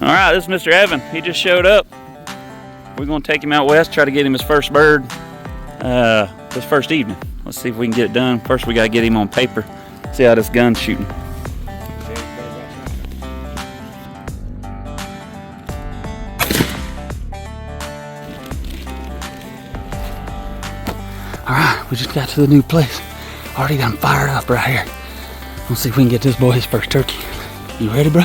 All right, this is Mr. Evan. He just showed up. We're gonna take him out west, try to get him his first bird this first evening. Let's see if we can get it done. First, we gotta get him on paper, see how this gun's shooting. All right, we just got to the new place. Already done fired up right here. Let's see if we can get this boy his first turkey. You ready, bro?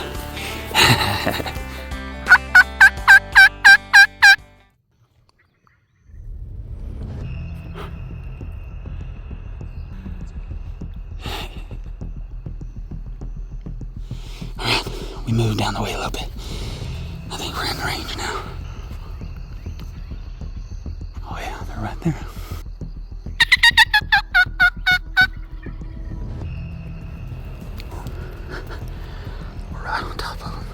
We moved down the way a little bit. I think we're in the range now. Oh yeah, they're right there. We're right on top of them.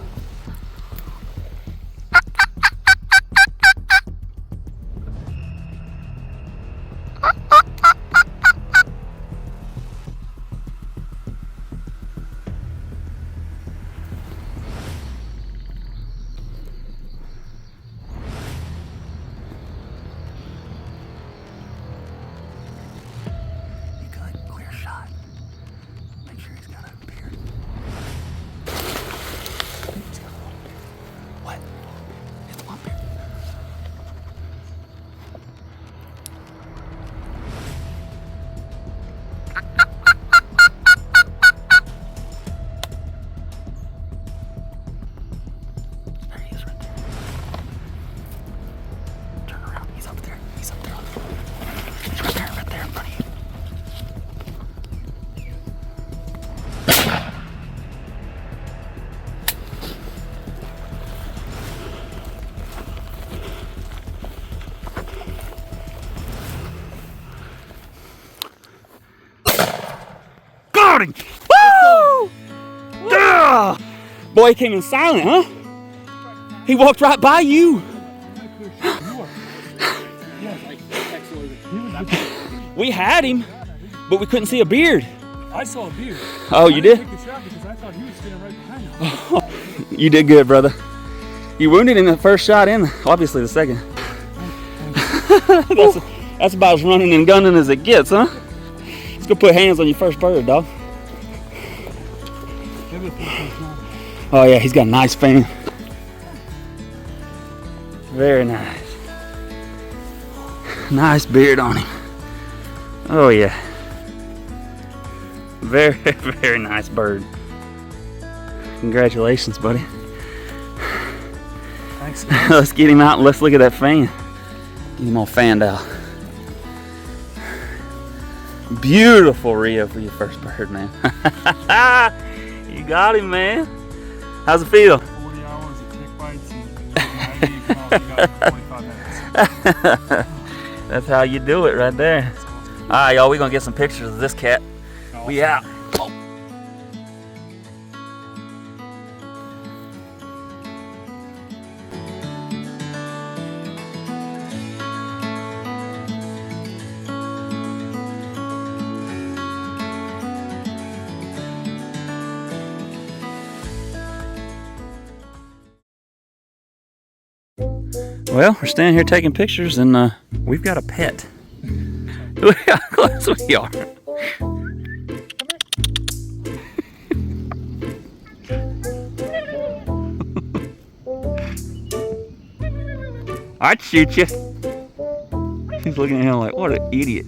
Got him! Woo! Duh! Boy, he came in silent, huh? He walked right by you. We had him, but we couldn't see a beard. I saw a beard. Oh, you did? I didn't take a shot because I thought he was standing right behind him. You did good, brother. You wounded him the first shot and obviously the second. That's about as running and gunning as it gets, huh? Let's go put hands on your first bird, dog. Oh yeah, he's got a nice fan. Very nice. Nice beard on him. Oh yeah. Very, very nice bird. Congratulations, buddy. Thanks. Let's get him out and let's look at that fan. Get him all fanned out. Beautiful Rio for your first bird, man. You got him, man. How's it feel? 40 hours of tick bites and I didn't come out. We got it for 25 minutes. That's how you do it right there. All right, y'all, we're gonna get some pictures of this cat. We out. Oh. Well, we're standing here taking pictures and we've got a pet. Look how close we are. I'd shoot you. He's looking at him like, what an idiot.